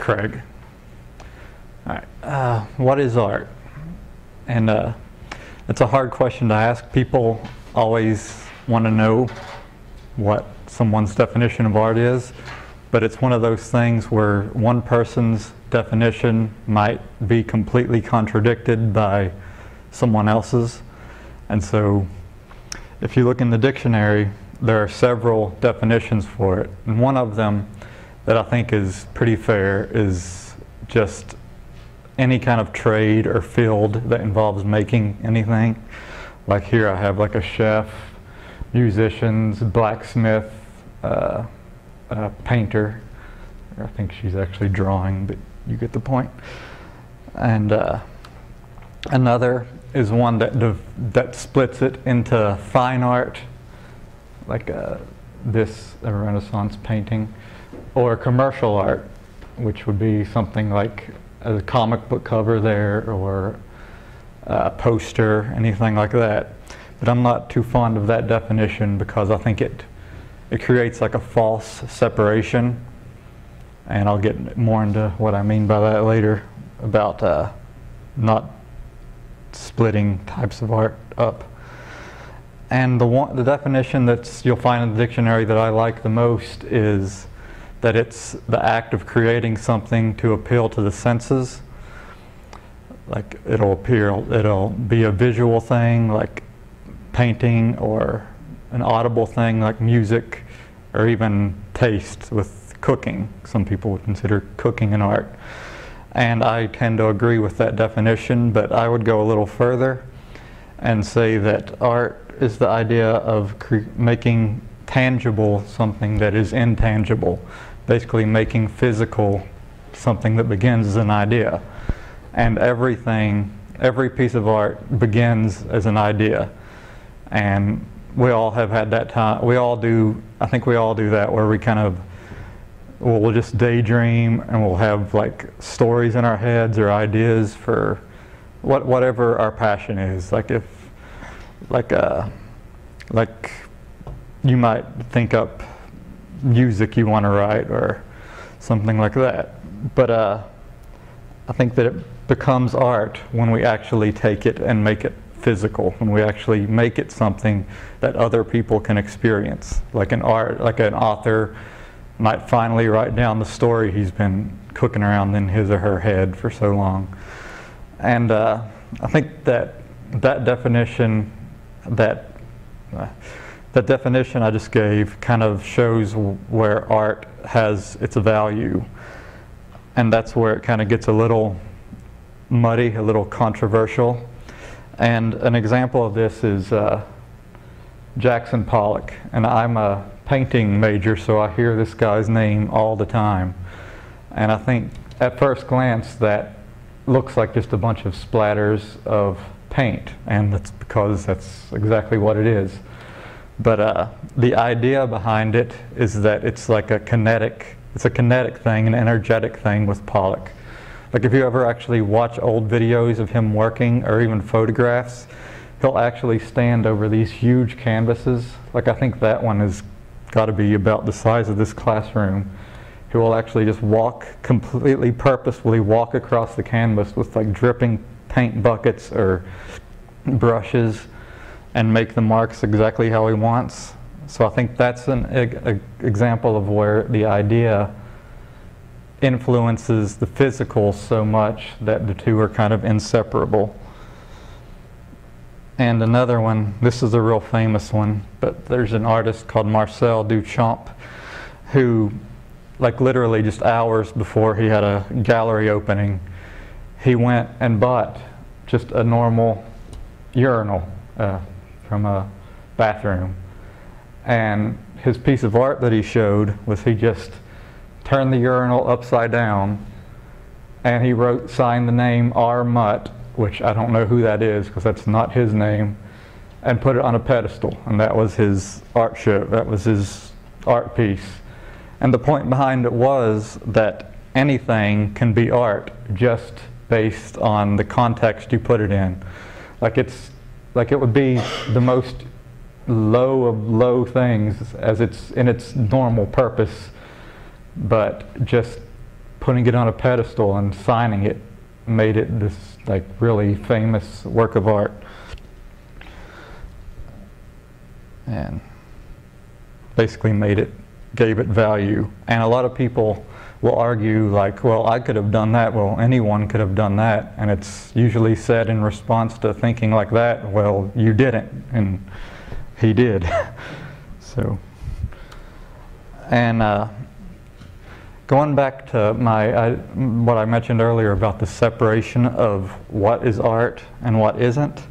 Craig. All right, what is art? And it's a hard question to ask. People always want to know what someone's definition of art is, but it's one of those things where one person's definition might be completely contradicted by someone else's. And so if you look in the dictionary, there are several definitions for it. And one of them that I think is pretty fair is just any kind of trade or field that involves making anything. Like here I have like a chef, musicians, blacksmith, painter. I think she's actually drawing, but you get the point. And another is one that splits it into fine art, like this a Renaissance painting, or commercial art, which would be something like a comic book cover there, or a poster, anything like that. But I'm not too fond of that definition because I think it creates like a false separation, and I'll get more into what I mean by that later about not splitting types of art up. And the definition that you'll find in the dictionary that I like the most is that it's the act of creating something to appeal to the senses. Like it'll be a visual thing like painting, or an audible thing like music, or even taste with cooking. Some people would consider cooking an art. And I tend to agree with that definition, but I would go a little further and say that art is the idea of making tangible something that is intangible. Basically making physical something that begins as an idea. And every piece of art begins as an idea. And we all have had that time. I think we all do that, where we kind of, we'll just daydream and we'll have like stories in our heads or ideas for whatever our passion is. Like you might think up music you want to write or something like that. But I think that it becomes art when we actually take it and make it physical, when we actually make it something that other people can experience. Like an author might finally write down the story he's been cooking around in his or her head for so long. And I think that definition I just gave kind of shows where art has its value. And that's where it kind of gets a little muddy, a little controversial. And an example of this is Jackson Pollock. And I'm a painting major, so I hear this guy's name all the time. And I think at first glance that looks like just a bunch of splatters of paint, and that's because that's exactly what it is. But the idea behind it is that it's like a kinetic thing, an energetic thing with Pollock. Like if you ever actually watch old videos of him working, or even photographs, he'll actually stand over these huge canvases. Like I think that one has got to be about the size of this classroom. He will actually just completely purposefully walk across the canvas with like dripping paint buckets or brushes and make the marks exactly how he wants. So I think that's an example of where the idea influences the physical so much that the two are kind of inseparable. And another one, this is a real famous one, but there's an artist called Marcel Duchamp who, like literally just hours before he had a gallery opening, he went and bought just a normal urinal from a bathroom. And his piece of art that he showed was he just turned the urinal upside down and he signed the name R. Mutt, which I don't know who that is because that's not his name, and put it on a pedestal. And that was his art show, that was his art piece. And the point behind it was that anything can be art just based on the context you put it in. Like it would be the most low of low things as it's in its normal purpose, but just putting it on a pedestal and signing it made it this like really famous work of art. And basically gave it value. And a lot of people will argue like, well, I could have done that, well, anyone could have done that, and it's usually said in response to thinking like that, well, you didn't, and he did. So, and going back to what I mentioned earlier about the separation of what is art and what isn't,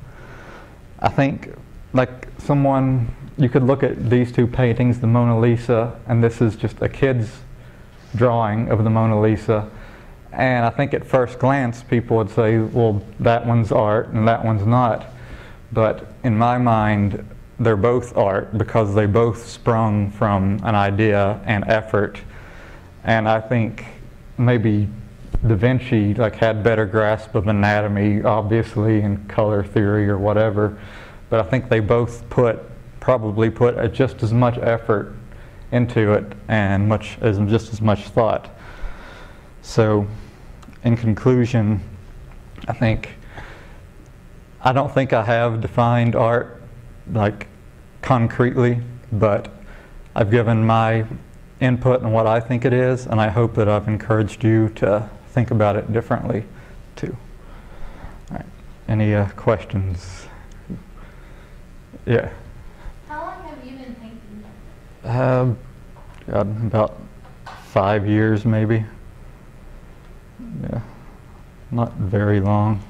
I think like you could look at these two paintings, the Mona Lisa, and this is just a kid's drawing of the Mona Lisa, and I think at first glance people would say, well, that one's art and that one's not, but in my mind they're both art because they both sprung from an idea and effort. And I think maybe Da Vinci like had better grasp of anatomy, obviously, and color theory or whatever, but I think they both probably put just as much effort into it and just as much thought. So in conclusion, I don't think I have defined art like concretely, but I've given my input on what I think it is, and I hope that I've encouraged you to think about it differently too. All right. Any questions? Yeah. How long have you been painting? About 5 years maybe. Yeah, not very long.